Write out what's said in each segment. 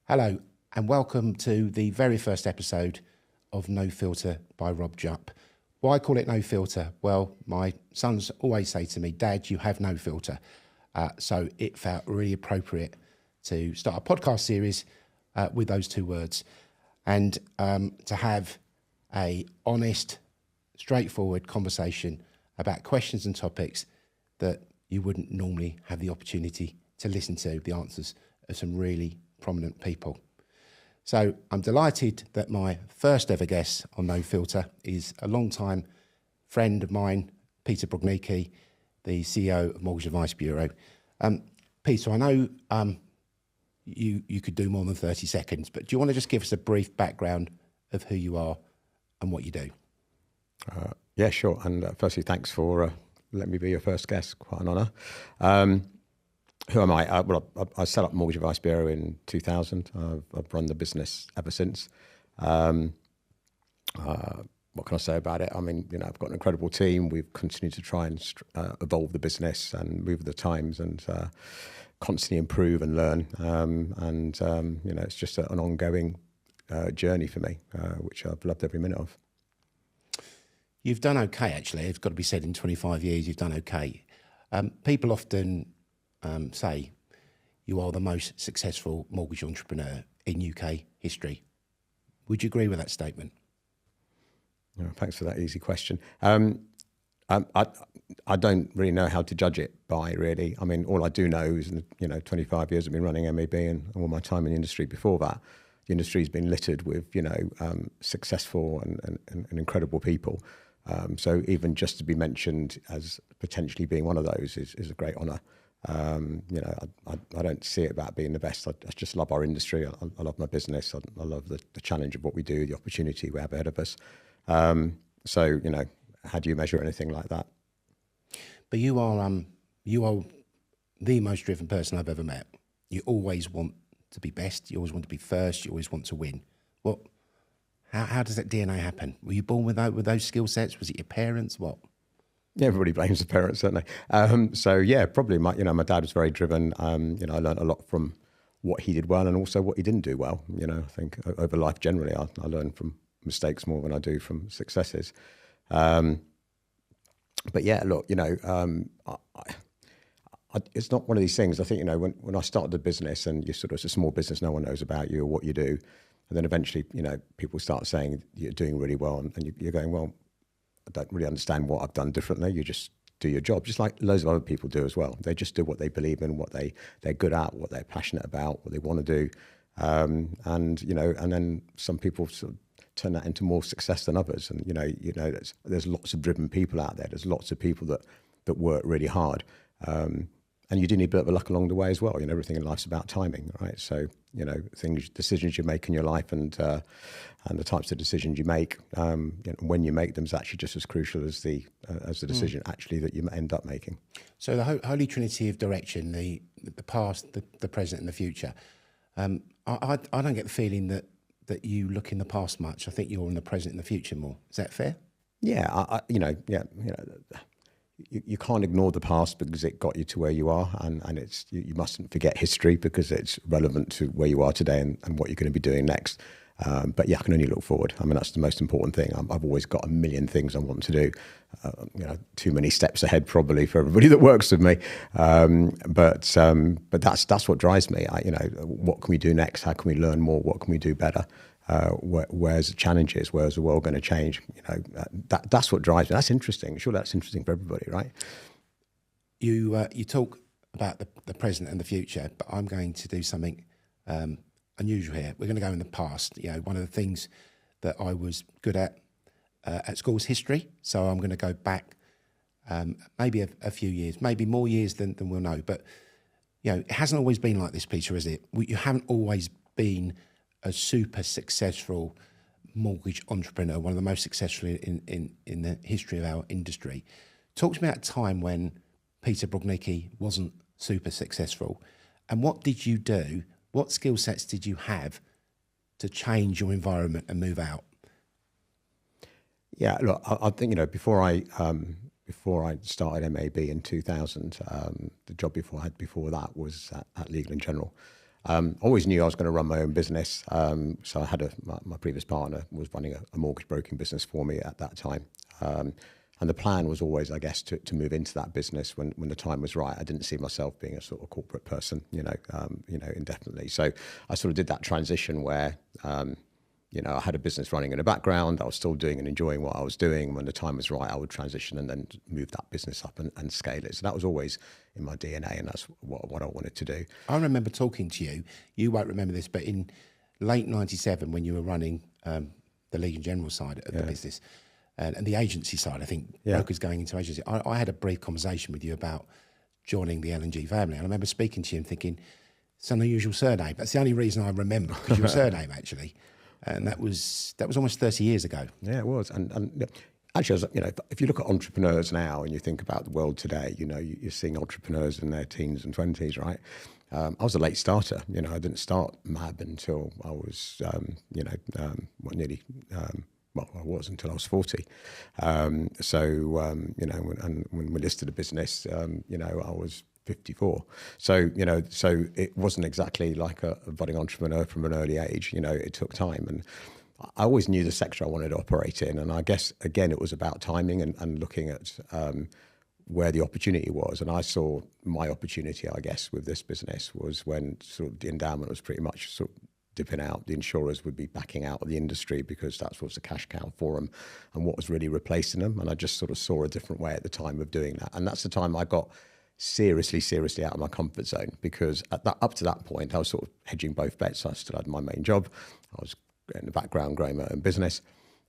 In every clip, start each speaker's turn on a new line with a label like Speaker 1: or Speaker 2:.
Speaker 1: Hello, and welcome to the very first episode of No Filter by Rob Jupp. Why call it No Filter? Well, my sons always say to me, Dad, you have no filter. So it felt really appropriate to start a podcast series with those two words and to have a honest, straightforward conversation about questions and topics that you wouldn't normally have the opportunity to listen to the answers of some really prominent people. So I'm delighted that my first ever guest on No Filter is a long-time friend of mine, Peter Brodnicki, the CEO of Mortgage Advice Bureau. Peter, I know you could do more than 30 seconds, but do you want to just give us a brief background of who you are and what you do?
Speaker 2: Yeah, sure. And firstly, thanks for letting me be your first guest. Quite an honour. Who am I? I set up Mortgage Advice Bureau in 2000. I've run the business ever since. What can I say about it? I mean, I've got an incredible team. We've continued to try and evolve the business and move with the times and constantly improve and learn. It's just an ongoing journey for me, which I've loved every minute of.
Speaker 1: You've done okay, actually. It's got to be said, in 25 years, you've done okay. People often say you are the most successful mortgage entrepreneur in UK history. Would you agree with that statement?
Speaker 2: Thanks for that easy question. I don't really know how to judge it by, really. I mean, all I do know is, 25 years I've been running MAB and all my time in the industry before that, the industry's been littered with, successful and incredible people. So even just to be mentioned as potentially being one of those is a great honour. I don't see it about being the best. I just love our industry. I love my business. I love the challenge of what we do, the opportunity we have ahead of us. How do you measure anything like that?
Speaker 1: But you are the most driven person I've ever met. You always want to be best. You always want to be first. You always want to win. How does that DNA happen? Were you born with those skill sets? Was it your parents? What?
Speaker 2: Yeah, everybody blames the parents, don't they? Probably my dad was very driven. I learned a lot from what he did well and also what he didn't do well. I think over life generally, I learn from mistakes more than I do from successes. It's not one of these things. I think, when I started the business and it's a small business, no one knows about you or what you do. And then eventually, people start saying you're doing really well and you're going, well, I don't really understand what I've done differently. You just do your job, just like loads of other people do as well. They just do what they believe in, what they're good at, what they're passionate about, what they want to do. And then some people sort of turn that into more success than others. And, there's lots of driven people out there. There's lots of people that work really hard. And you do need a bit of luck along the way as well. Everything in life's about timing, right? So, decisions you make in your life and the types of decisions you make, when you make them is actually just as crucial as the decision actually that you end up making.
Speaker 1: So the holy trinity of direction, the past, the present and the future. I don't get the feeling that you look in the past much. I think you're in the present and the future more. Is that fair?
Speaker 2: Yeah, you can't ignore the past because it got you to where you are, and it's you mustn't forget history because it's relevant to where you are today and what you're going to be doing next. But yeah, I can only look forward. I mean, that's the most important thing. I've always got a million things I want to do. Too many steps ahead probably for everybody that works with me. But that's what drives me. What can we do next? How can we learn more? What can we do better? Where's the challenges? Where's the world going to change? That's what drives me. That's interesting. Sure, that's interesting for everybody, right?
Speaker 1: You talk about the present and the future, but I'm going to do something unusual here. We're going to go in the past. One of the things that I was good at school was history, so I'm going to go back maybe a few years, maybe more years than we'll know. But it hasn't always been like this, Peter, is it? You haven't always been a super successful mortgage entrepreneur, one of the most successful in the history of our industry. Talk to me about a time when Peter Brodnicki wasn't super successful, and what did you do? What skill sets did you have to change your environment and move out?
Speaker 2: Yeah, look, I think before I started MAB in 2000, the job I had before that was at Legal & General. Always knew I was going to run my own business. So I had my previous partner was running a mortgage broking business for me at that time. And the plan was always, I guess, to move into that business when the time was right. I didn't see myself being a sort of corporate person, indefinitely. So I sort of did that transition where, I had a business running in the background. I was still doing and enjoying what I was doing. When the time was right, I would transition and then move that business up and scale it. So that was always in my DNA, and that's what I wanted to do.
Speaker 1: I remember talking to you. You won't remember this, but in late '97, when you were running the Legal General side of the business, and the agency side, I think, brokers going into agency, I had a brief conversation with you about joining the L&G family. And I remember speaking to you and thinking, it's an unusual surname. That's the only reason I remember, because your surname, actually. And that was almost 30 years ago.
Speaker 2: Yeah, it was. And actually, if you look at entrepreneurs now and you think about the world today, you're seeing entrepreneurs in their teens and 20s, right? I was a late starter. I didn't start MAB until I was, I was until I was 40. And when we listed a business, I was 54. So it wasn't exactly like a budding entrepreneur from an early age. It took time. And I always knew the sector I wanted to operate in. And I guess, again, it was about timing and looking at where the opportunity was. And I saw my opportunity, I guess, with this business was when sort of the endowment was pretty much sort of dipping out. The insurers would be backing out of the industry because that was the cash cow for them and what was really replacing them. And I just sort of saw a different way at the time of doing that. And that's the time I got seriously out of my comfort zone, because up to that point, I was sort of hedging both bets. I still had my main job. I was in the background growing my own business.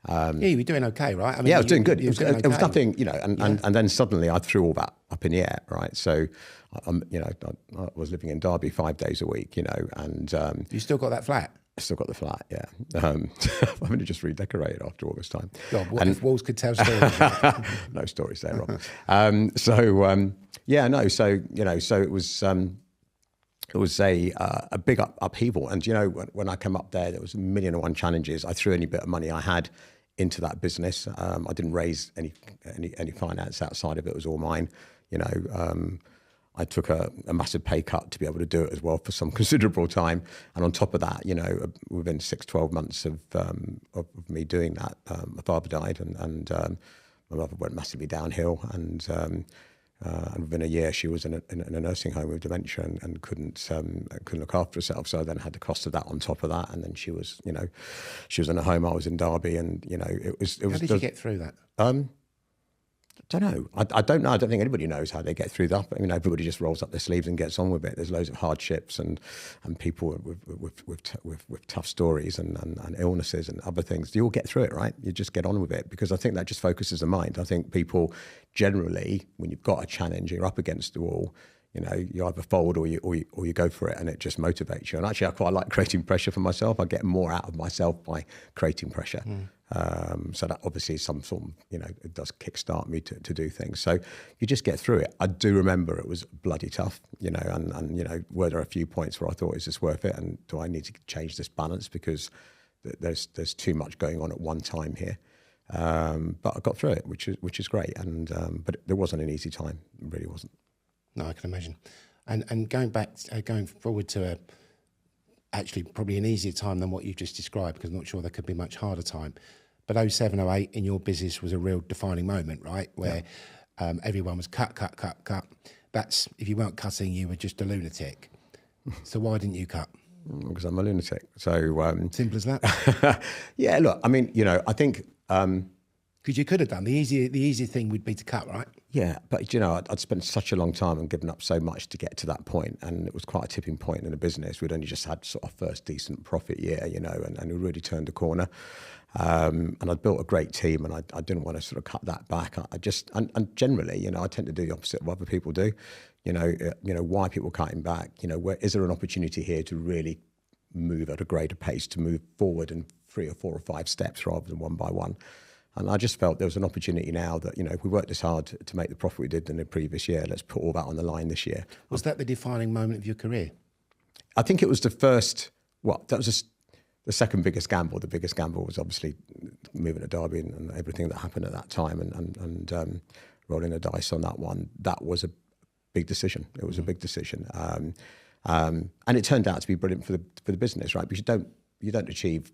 Speaker 1: You were doing okay, right? I mean,
Speaker 2: I was doing good. It was nothing, and then suddenly I threw all that up in the air, right? So, I was living in Derby 5 days a week, and...
Speaker 1: You still got that flat?
Speaker 2: I still got the flat, yeah. I'm going to just redecorate it after all this time.
Speaker 1: God, what if walls could tell stories?
Speaker 2: No stories there, Rob. So it was a big upheaval. And, when I came up there was 1,000,001 challenges. I threw any bit of money I had into that business. I didn't raise any finance outside of it. It was all mine. I took a massive pay cut to be able to do it as well for some considerable time. And on top of that, within 6-12 months of me doing that, my father died and my mother went massively downhill. And within a year, she was in a nursing home with dementia and couldn't look after herself. So I then had the cost of that on top of that. And then she was in a home. I was in Derby, and it was.
Speaker 1: How did you get through that?
Speaker 2: I don't know. I don't know. I don't think anybody knows how they get through that. But, everybody just rolls up their sleeves and gets on with it. There's loads of hardships and people with tough stories and illnesses and other things. You all get through it, right? You just get on with it, because I think that just focuses the mind. I think people generally, when you've got a challenge, you're up against the wall, you either fold or you go for it, and it just motivates you. And actually, I quite like creating pressure for myself. I get more out of myself by creating pressure. So that obviously is some sort of, it does kickstart me to do things. So you just get through it. I do remember it was bloody tough, and were there a few points where I thought, is this worth it? And do I need to change this balance? Because there's too much going on at one time here. But I got through it, which is great. And but there wasn't an easy time. It really wasn't.
Speaker 1: No, I can imagine. And going forward to actually probably an easier time than what you've just described, because I'm not sure there could be a much harder time. But 07, 08 in your business was a real defining moment, right? Where everyone was cut. That's, if you weren't cutting, you were just a lunatic. So why didn't you cut?
Speaker 2: Because I'm a lunatic. So
Speaker 1: simple as that.
Speaker 2: Yeah, look, I mean, I think...
Speaker 1: Because you could have done. The easier thing would be to cut, right?
Speaker 2: Yeah, but I'd spent such a long time and given up so much to get to that point, and it was quite a tipping point in the business. We'd only just had sort of first decent profit year, and we really turned a corner. And I'd built a great team, and I didn't want to sort of cut that back. And generally, I tend to do the opposite of what other people do. Why are people cutting back? Where is there an opportunity here to really move at a greater pace, to move forward in 3 or 4 or 5 steps rather than one by one? And I just felt there was an opportunity now that, if we worked this hard to make the profit we did in the previous year, let's put all that on the line this year.
Speaker 1: Was that the defining moment of your career?
Speaker 2: I think it was the first, that was the second biggest gamble. The biggest gamble was obviously moving to Derby and everything that happened at that time and rolling the dice on that one. That was a big decision. It was a big decision. And it turned out to be brilliant for the business, right? Because you don't achieve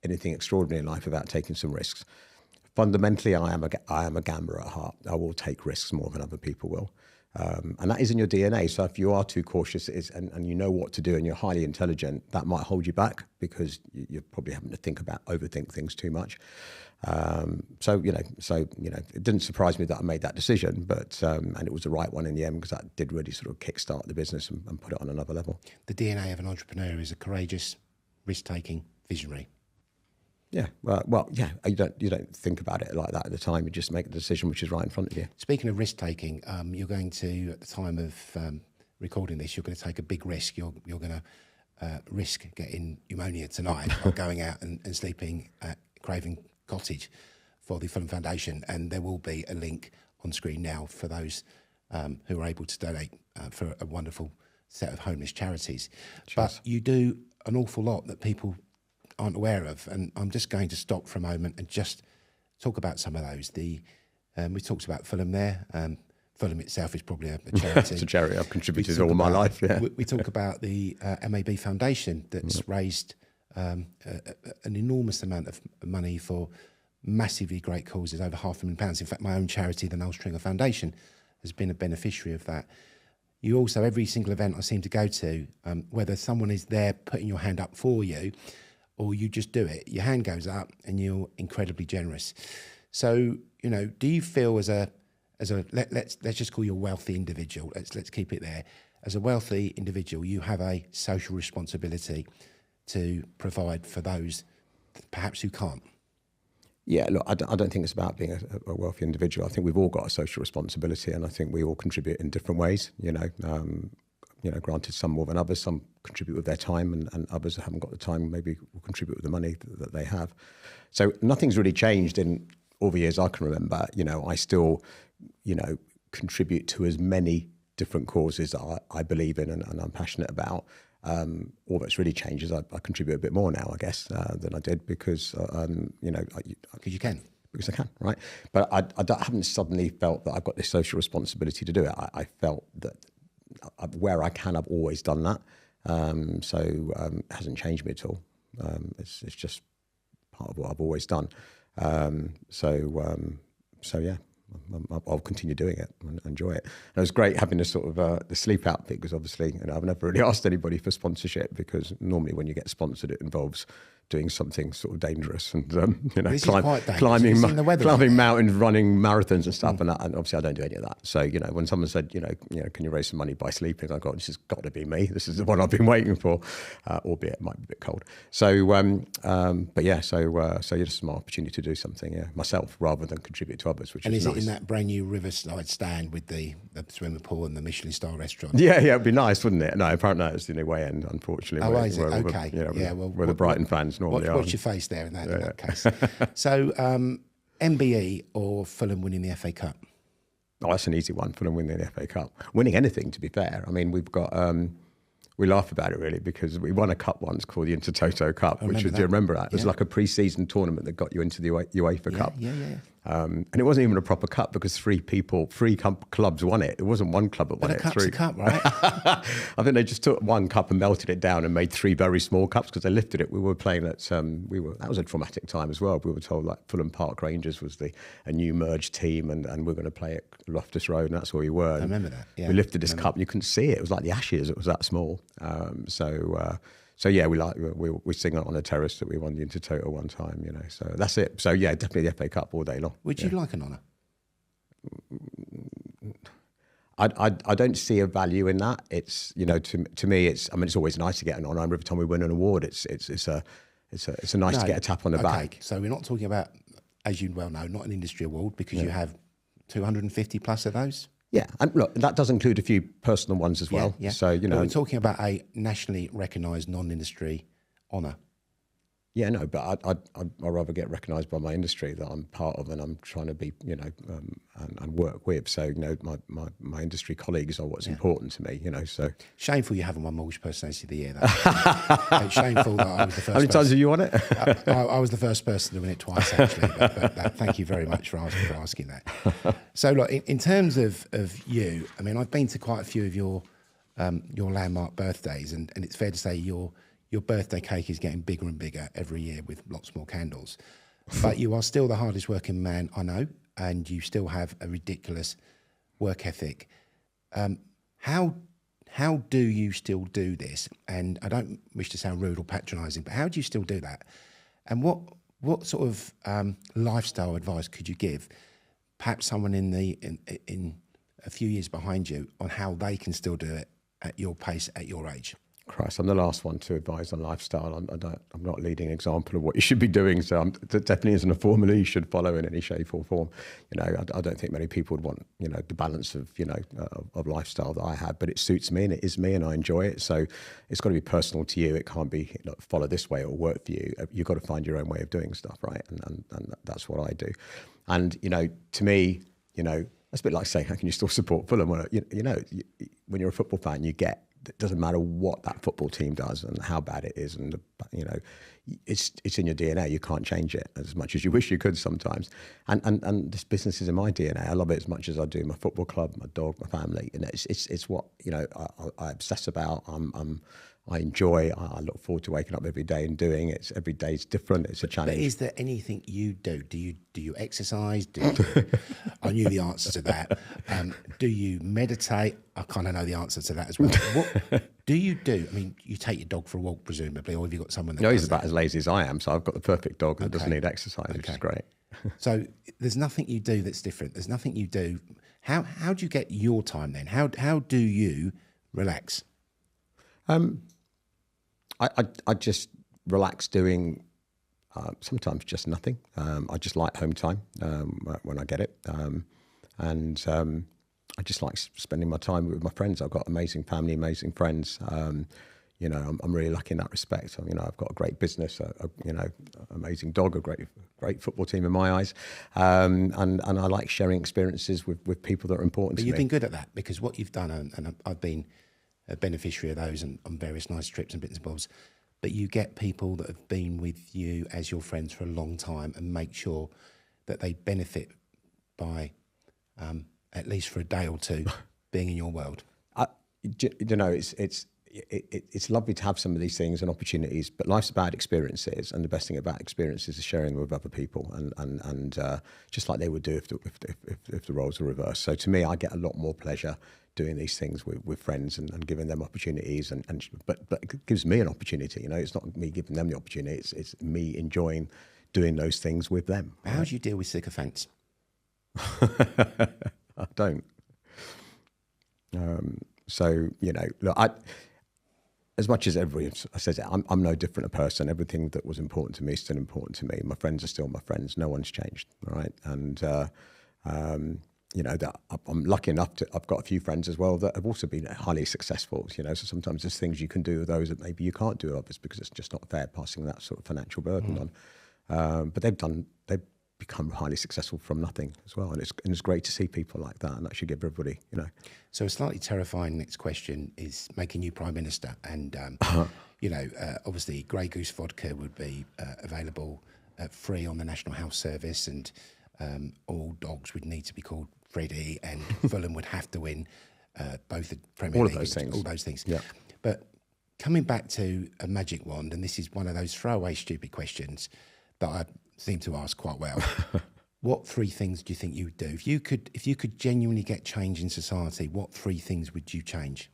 Speaker 2: anything extraordinary in life without taking some risks. Fundamentally, I am a gambler at heart. I will take risks more than other people will. And that is in your DNA. So if you are too cautious and you know what to do and you're highly intelligent, that might hold you back because you're probably having to overthink things too much. So it didn't surprise me that I made that decision, but and it was the right one in the end because that did really sort of kickstart the business and put it on another level.
Speaker 1: The DNA of an entrepreneur is a courageous, risk-taking visionary.
Speaker 2: Yeah, yeah. You don't think about it like that at the time. You just make the decision which is right in front of you.
Speaker 1: Speaking of risk taking, you're going to, at the time of recording this, you're going to take a big risk. You're going to risk getting pneumonia tonight or going out and sleeping at Craven Cottage for the Fulham Foundation, and there will be a link on screen now for those who are able to donate for a wonderful set of homeless charities. Cheers. But you do an awful lot that people aren't aware of, and I'm just going to stop for a moment and just talk about some of those. We talked about Fulham there. Fulham itself is probably a charity.
Speaker 2: It's a charity I've contributed all my life. Yeah.
Speaker 1: We talk about the MAB Foundation that's raised an enormous amount of money for massively great causes, over £500,000. In fact, my own charity, the Noel Stringer Foundation, has been a beneficiary of that. You also, every single event I seem to go to, whether someone is there putting your hand up for you, or you just do it, your hand goes up and you're incredibly generous. So, do you feel let's just call you a wealthy individual, let's keep it there. As a wealthy individual, you have a social responsibility to provide for those perhaps who can't?
Speaker 2: Yeah, look, I don't think it's about being a wealthy individual. I think we've all got a social responsibility, and I think we all contribute in different ways, granted some more than others, some contribute with their time and others that haven't got the time maybe will contribute with the money that they have. So nothing's really changed in all the years I can remember. I still, contribute to as many different causes that I believe in and I'm passionate about. All that's really changed is I contribute a bit more now, I guess, than I did because,
Speaker 1: because you can.
Speaker 2: Because I can, right? But I haven't suddenly felt that I've got this social responsibility to do it. I felt that where I can, I've always done that. It hasn't changed me at all. It's just part of what I've always done. Yeah, I'll continue doing it and enjoy it. And it was great having this sort of the sleep out thing because obviously, I've never really asked anybody for sponsorship because normally when you get sponsored, it involves doing something sort of dangerous and climbing mountains, running marathons and stuff. And obviously I don't do any of that. So when someone said can you raise some money by sleeping, I got, this has got to be me. This is the one I've been waiting for, albeit it might be a bit cold. So this is my opportunity to do something myself rather than contribute to others, which is nice.
Speaker 1: And is it in that brand new Riverside stand with the swimming pool and the Michelin star restaurant?
Speaker 2: Yeah, it'd be nice, wouldn't it? No, apparently that's the way end, unfortunately.
Speaker 1: Oh, is it? Okay.
Speaker 2: Where the Brighton fans normally are.
Speaker 1: Watch your face there in that case. So, MBE or Fulham winning the FA Cup?
Speaker 2: Oh, that's an easy one, Fulham winning the FA Cup. Winning anything, to be fair. I mean, we've got... we laugh about it really because we won a cup once called the Intertoto Cup, do you remember that? It was like a pre-season tournament that got you into the UEFA Cup.
Speaker 1: Yeah.
Speaker 2: And it wasn't even a proper cup because three clubs won it. It wasn't one club that won it.
Speaker 1: But a cup's a cup, right?
Speaker 2: I think they just took one cup and melted it down and made three very small cups because they lifted it. We were playing at that was a traumatic time as well. We were told like Fulham Park Rangers was a new merged team and we're going to play at Loftus Road and that's where we were.
Speaker 1: I remember that. Yeah,
Speaker 2: we lifted this cup and you couldn't see it. It was like the Ashes. It was that small. So yeah, we sing it on the terrace that we won the Intertoto one time, So that's it. So yeah, definitely the FA Cup all day long.
Speaker 1: Would you like an honour?
Speaker 2: I don't see a value in that. It's to me it's always nice to get an honour. Every time we win an award, it's nice to get a tap on the back.
Speaker 1: So we're not talking about, as you well know, not an industry award because you have 250 plus of those.
Speaker 2: Yeah, and look, that does include a few personal ones as well.
Speaker 1: Yeah.
Speaker 2: So
Speaker 1: but we're talking about a nationally recognised non-industry honour.
Speaker 2: Yeah, no, but I'd rather get recognised by my industry that I'm part of and I'm trying to be, and work with. So, my industry colleagues are what's important to me, so.
Speaker 1: Shameful you haven't won Mortgage Personality of the Year, though. It's shameful that I was the first
Speaker 2: How many times have you won it?
Speaker 1: I was the first person to win it twice, actually. But thank you very much for asking that. So, look, in terms of you, I mean, I've been to quite a few of your your landmark birthdays, and it's fair to say your birthday cake is getting bigger and bigger every year with lots more candles. But you are still the hardest working man I know, and you still have a ridiculous work ethic. How do you still do this? And I don't wish to sound rude or patronising, but how do you still do that? And what sort of lifestyle advice could you give perhaps someone in a few years behind you on how they can still do it at your pace, at your age?
Speaker 2: Christ, I'm the last one to advise on lifestyle. I'm not a leading example of what you should be doing, so there definitely isn't a formula you should follow in any shape or form. You know, I don't think many people would want, you know, the balance of, you know, of lifestyle that I have, but it suits me and it is me and I enjoy it. So it's got to be personal to you. It can't be, you know, follow this way or work for you. You've got to find your own way of doing stuff, right? And that's what I do. And, you know, to me, you know, that's a bit like saying, how can you still support Fulham? Well, you know, when you're a football fan, you get, it doesn't matter what that football team does and how bad it is, and you know, it's in your DNA. You can't change it as much as you wish you could sometimes. And this business is in my DNA. I love it as much as I do my football club, my dog, my family. You know, it's what, you know, I obsess about. I enjoy. I look forward to waking up every day and doing it. Every day is different. It's a challenge.
Speaker 1: But is there anything you do? Do you exercise? I knew the answer to that. Do you meditate? I kind of know the answer to that as well. What do you do? I mean, you take your dog for a walk, presumably, or have you got someone that
Speaker 2: No,
Speaker 1: does
Speaker 2: he's about as lazy as I am, so I've got the perfect dog that doesn't need exercise, which is
Speaker 1: Okay.
Speaker 2: great.
Speaker 1: So there's nothing you do that's different. There's nothing you do. How do you get your time then? How do you relax?
Speaker 2: I just relax doing sometimes just nothing. I just like home time when I get it. I just like spending my time with my friends. I've got amazing family, amazing friends. You know, I'm really lucky in that respect. You know, I've got a great business, you know, amazing dog, a great football team in my eyes. And I like sharing experiences with people that are important to me.
Speaker 1: But you've been good at that, because what you've done, and I've been a beneficiary of those and on various nice trips and bits and bobs, but you get people that have been with you as your friends for a long time and make sure that they benefit by at least for a day or two being in your world.
Speaker 2: You know, it's lovely to have some of these things and opportunities, but life's about experiences, and the best thing about experiences is sharing them with other people, and just like they would do if the roles were reversed. So to me, I get a lot more pleasure doing these things with friends and giving them opportunities, but it gives me an opportunity. You know, it's not me giving them the opportunity; it's me enjoying doing those things with them.
Speaker 1: How do you deal with sycophants?
Speaker 2: I don't. So, you know, look, as much as everybody says it, I'm no different a person. Everything that was important to me is still important to me. My friends are still my friends. No one's changed, right? And, you know, that I'm lucky enough I've got a few friends as well that have also been highly successful, you know, so sometimes there's things you can do with those that maybe you can't do with others, because it's just not fair passing that sort of financial burden on. But they've become highly successful from nothing as well. And it's great to see people like that, and that should give everybody, you know.
Speaker 1: So a slightly terrifying next question is making you Prime Minister. And, you know, obviously Grey Goose vodka would be available free on the National Health Service, and all dogs would need to be called Freddie, and Fulham would have to win both the Premier League. All those things.
Speaker 2: Yeah.
Speaker 1: But coming back to a magic wand, and this is one of those throwaway stupid questions that I seem to ask quite well. What three things do you think you would do if you could genuinely get change in society? What three things would you change?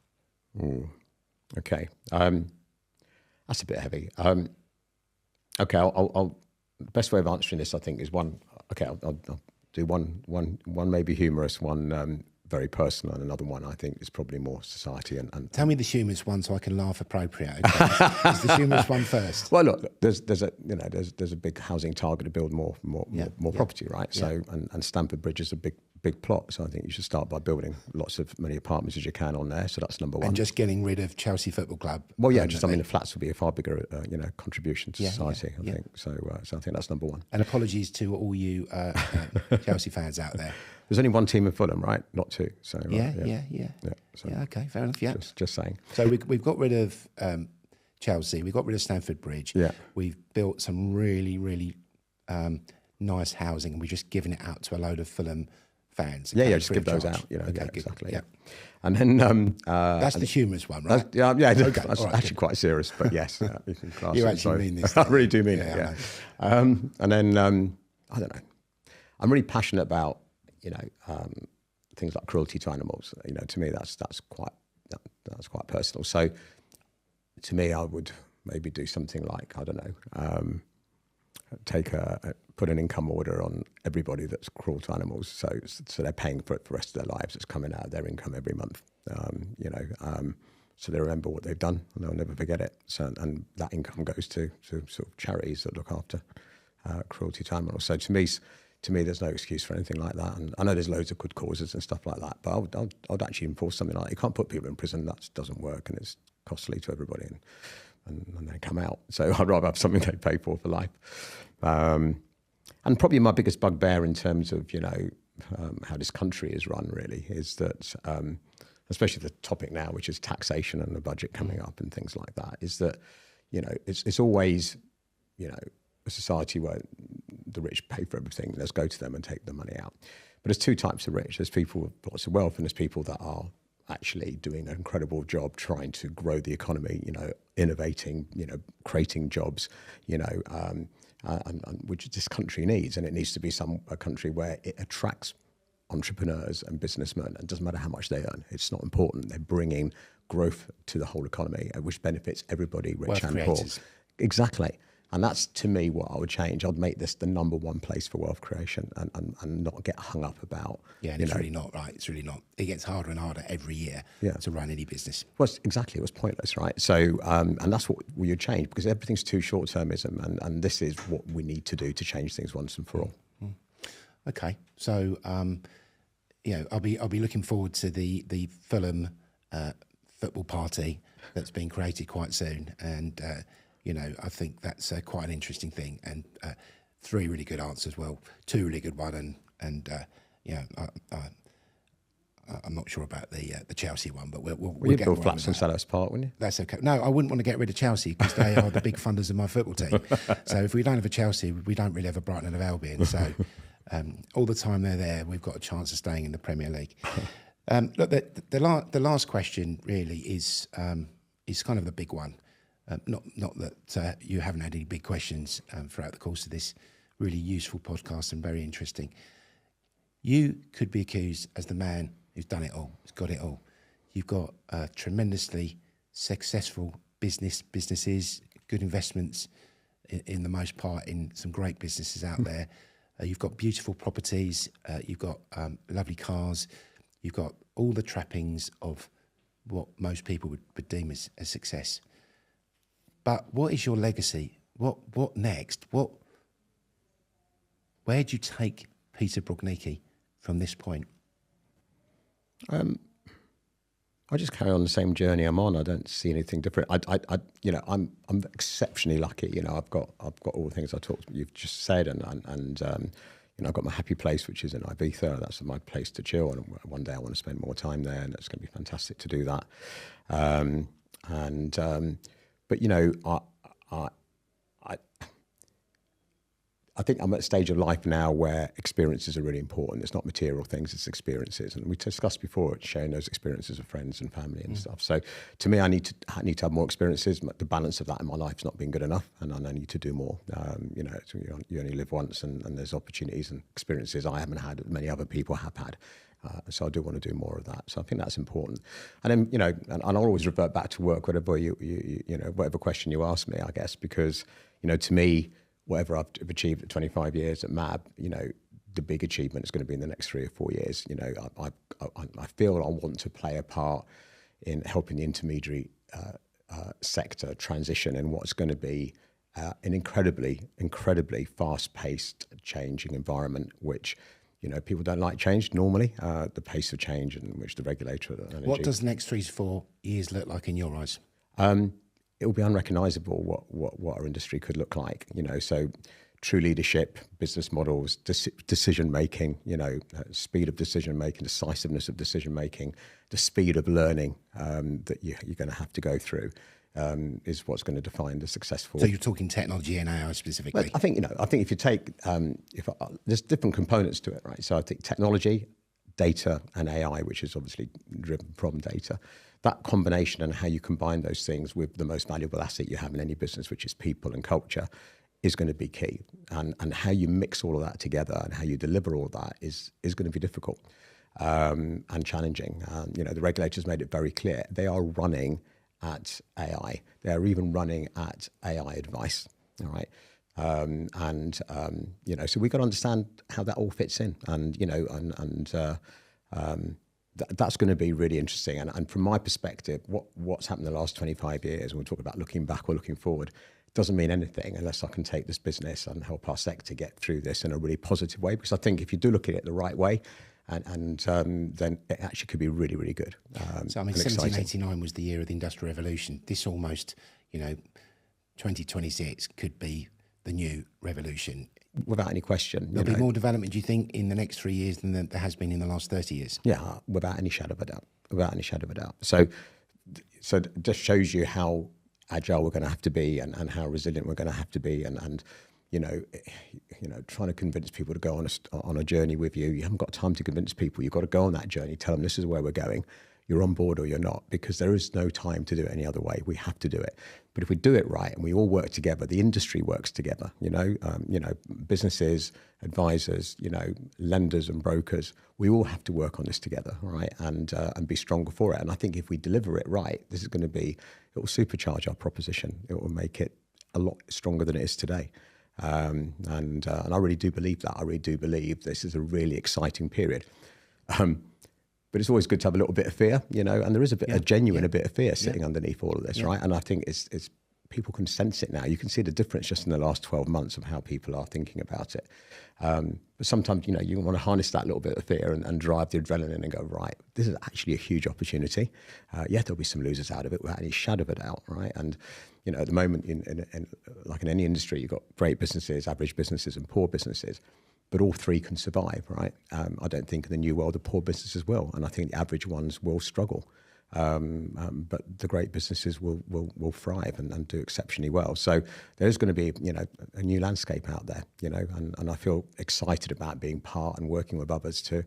Speaker 2: Okay, that's a bit heavy. Okay, I'll the best way of answering this, I think, is one. Okay, I'll do one maybe humorous, one very personal, and another one I think is probably more society. And
Speaker 1: tell me the humorous one so I can laugh appropriate. Okay? Is the humorous one first?
Speaker 2: Well, look, there's a big housing target to build more property, right? So and Stamford Bridge is a big plot. So I think you should start by building many apartments as you can on there. So that's number one.
Speaker 1: And just getting rid of Chelsea Football Club.
Speaker 2: Well, yeah, the flats would be a far bigger, contribution to society. I think so. So I think that's number one.
Speaker 1: And apologies to all you Chelsea fans out there.
Speaker 2: There's only one team in Fulham, right? Not two. So
Speaker 1: yeah.
Speaker 2: So
Speaker 1: Okay, fair enough. Yeah,
Speaker 2: just saying.
Speaker 1: So we've got rid of Chelsea. We've got rid of Stamford Bridge.
Speaker 2: Yeah,
Speaker 1: we've built some really nice housing, and we're just giving it out to a load of Fulham fans.
Speaker 2: Yeah, just give those out.
Speaker 1: Okay,
Speaker 2: yeah,
Speaker 1: good.
Speaker 2: exactly.
Speaker 1: Yeah.
Speaker 2: And then
Speaker 1: That's the humorous one, right?
Speaker 2: Yeah,
Speaker 1: Okay,
Speaker 2: that's
Speaker 1: all right,
Speaker 2: actually
Speaker 1: good.
Speaker 2: quite serious, but yes, you can class
Speaker 1: You
Speaker 2: it.
Speaker 1: actually mean this,
Speaker 2: I
Speaker 1: don't
Speaker 2: really
Speaker 1: you?
Speaker 2: do mean
Speaker 1: Yeah,
Speaker 2: it. Yeah. And then I don't know. I'm really passionate about things like cruelty to animals. To me that's quite personal. So to me, I would maybe do something like, I don't know, put an income order on everybody that's cruel to animals. So they're paying for it for the rest of their lives. It's coming out of their income every month. So they remember what they've done and they'll never forget it. So, and that income goes to sort of charities that look after cruelty to animals. So to me, there's no excuse for anything like that. And I know there's loads of good causes and stuff like that, but I'd actually enforce something like that. You can't put people in prison. That doesn't work, and it's costly to everybody, and they come out. So I'd rather have something they pay for life. And probably my biggest bugbear in terms of, how this country is run really is that, especially the topic now, which is taxation and the budget coming up and things like that, is that, it's always, a society where the rich pay for everything. Let's go to them and take the money out. But there's two types of rich. There's people with lots of wealth, and there's people that are actually doing an incredible job trying to grow the economy, innovating, creating jobs, and which this country needs. And it needs to be a country where it attracts entrepreneurs and businessmen. It doesn't matter how much they earn. It's not important. They're bringing growth to the whole economy, which benefits everybody, rich and poor. Exactly. And that's, to me, what I would change. I'd make this the number one place for wealth creation and not get hung up about...
Speaker 1: Yeah, and it's really not, right? It's really not. It gets harder and harder every year to run any business.
Speaker 2: Well, exactly. It was pointless, right? So, and that's what we would change, because everything's too short-termism, and this is what we need to do to change things once and for all.
Speaker 1: Okay. So, I'll be looking forward to the Fulham football party that's being created quite soon, and... I think that's quite an interesting thing, and 3 really good answers. Well, 2 really good one, and I'm not sure about the Chelsea one, but we'll
Speaker 2: get
Speaker 1: build
Speaker 2: more flats and sell us apart, wouldn't you?
Speaker 1: That's okay. No, I wouldn't want to get rid of Chelsea because they are the big funders of my football team. So if we don't have a Chelsea, we don't really have a Brighton and Hove Albion. So all the time they're there, we've got a chance of staying in the Premier League. Look, the last question really is kind of the big one. Not that you haven't had any big questions throughout the course of this really useful podcast and very interesting. You could be accused as the man who's done it all, who's got it all. You've got tremendously successful businesses, good investments in the most part in some great businesses out there. You've got beautiful properties. You've got lovely cars. You've got all the trappings of what most people would deem as success. But what is your legacy? What next? Where do you take Peter Brodnicki from this point?
Speaker 2: I just carry on the same journey I'm on. I don't see anything different. I'm exceptionally lucky. I've got all the things you've just said, and I've got my happy place, which is in Ibiza. That's my place to chill, and one day I want to spend more time there, and it's going to be fantastic to do that. But I think I'm at a stage of life now where experiences are really important. It's not material things, it's experiences. And we discussed before sharing those experiences with friends and family and stuff. So to me, I need to have more experiences. The balance of that in my life has not been good enough, and I need to do more. You only live once, and there's opportunities and experiences I haven't had that many other people have had. So I do want to do more of that. So I think that's important. And then, and I'll always revert back to work, whatever whatever question you ask me, I guess, because, to me, whatever I've achieved at 25 years at MAB, the big achievement is going to be in the next 3 or 4 years. I feel I want to play a part in helping the intermediary sector transition in what's going to be an incredibly fast-paced, changing environment, which people don't like change normally, the pace of change in which the regulator...
Speaker 1: What does the next 3 to 4 years look like in your eyes?
Speaker 2: It will be unrecognisable what our industry could look like. So true leadership, business models, decision-making, speed of decision-making, decisiveness of decision-making, the speed of learning that you're going to have to go through is what's going to define the successful...
Speaker 1: So you're talking technology and AI specifically?
Speaker 2: Well, I think if you take... there's different components to it, right? So I think technology, data and AI, which is obviously driven from data. That combination and how you combine those things with the most valuable asset you have in any business, which is people and culture, is going to be key. And how you mix all of that together and how you deliver all of that is going to be difficult and challenging. The regulators made it very clear. They are running at AI. They are even running at AI advice. All right. So we've got to understand how that all fits in, that's going to be really interesting. And from my perspective, what's happened in the last 25 years, when we talk about looking back or looking forward, doesn't mean anything unless I can take this business and help our sector get through this in a really positive way. Because I think if you do look at it the right way, then it actually could be really, really good.
Speaker 1: 1789 was the year of the Industrial Revolution. This almost, 2026 could be the new revolution.
Speaker 2: Without any question.
Speaker 1: There'll be more development, do you think, in the next 3 years than there has been in the last 30 years?
Speaker 2: Yeah, without any shadow of a doubt. Without any shadow of a doubt. So it just shows you how agile we're going to have to be and how resilient we're going to have to be. And trying to convince people to go on a journey with you. You haven't got time to convince people. You've got to go on that journey. Tell them this is where we're going. You're on board or you're not, because there is no time to do it any other way. We have to do it. But if we do it right and we all work together, the industry works together, businesses, advisors, lenders and brokers, we all have to work on this together, right? And be stronger for it. And I think if we deliver it right, it will supercharge our proposition. It will make it a lot stronger than it is today. And I really do believe that. I really do believe this is a really exciting period. But it's always good to have a little bit of fear, and there is a bit of fear sitting underneath all of this, right? And I think it's people can sense it now. You can see the difference just in the last 12 months of how people are thinking about it. But sometimes, you want to harness that little bit of fear and drive the adrenaline and go, right, this is actually a huge opportunity. There'll be some losers out of it without any shadow of a doubt, right? And, at the moment, like in any industry, you've got great businesses, average businesses and poor businesses. But all three can survive, right? I don't think in the new world the poor businesses will, and I think the average ones will struggle. But the great businesses will thrive and do exceptionally well. So there's going to be, a new landscape out there, and I feel excited about being part and working with others to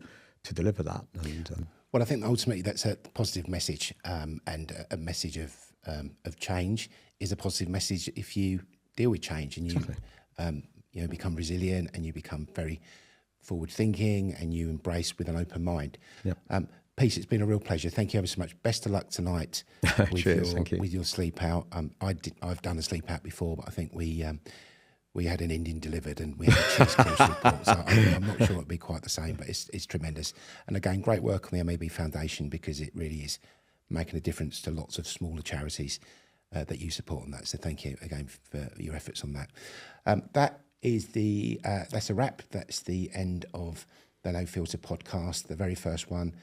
Speaker 2: deliver that. And
Speaker 1: well, I think ultimately that's a positive message, and a message of change is a positive message if you deal with change and you become resilient and you become very forward thinking and you embrace with an open mind.
Speaker 2: Yep.
Speaker 1: Pete, it's been a real pleasure. Thank you ever so much. Best of luck tonight with your sleep out. I've done a sleep out before, but I think we had an Indian delivered and we had a cheese course report. So I'm not sure it'll be quite the same, but it's tremendous. And again, great work on the MAB Foundation, because it really is making a difference to lots of smaller charities that you support on that. So thank you again for your efforts on that. That's a wrap. That's the end of the No Filter podcast, the very first one.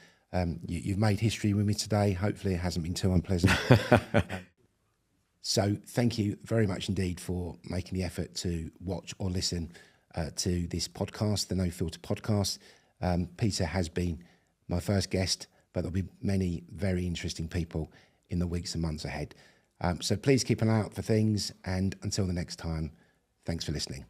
Speaker 1: You've made history with me today. Hopefully it hasn't been too unpleasant. So thank you very much indeed for making the effort to watch or listen to this podcast, the No Filter podcast. Peter has been my first guest, but there'll be many very interesting people in the weeks and months ahead. So please keep an eye out for things, and until the next time, thanks for listening.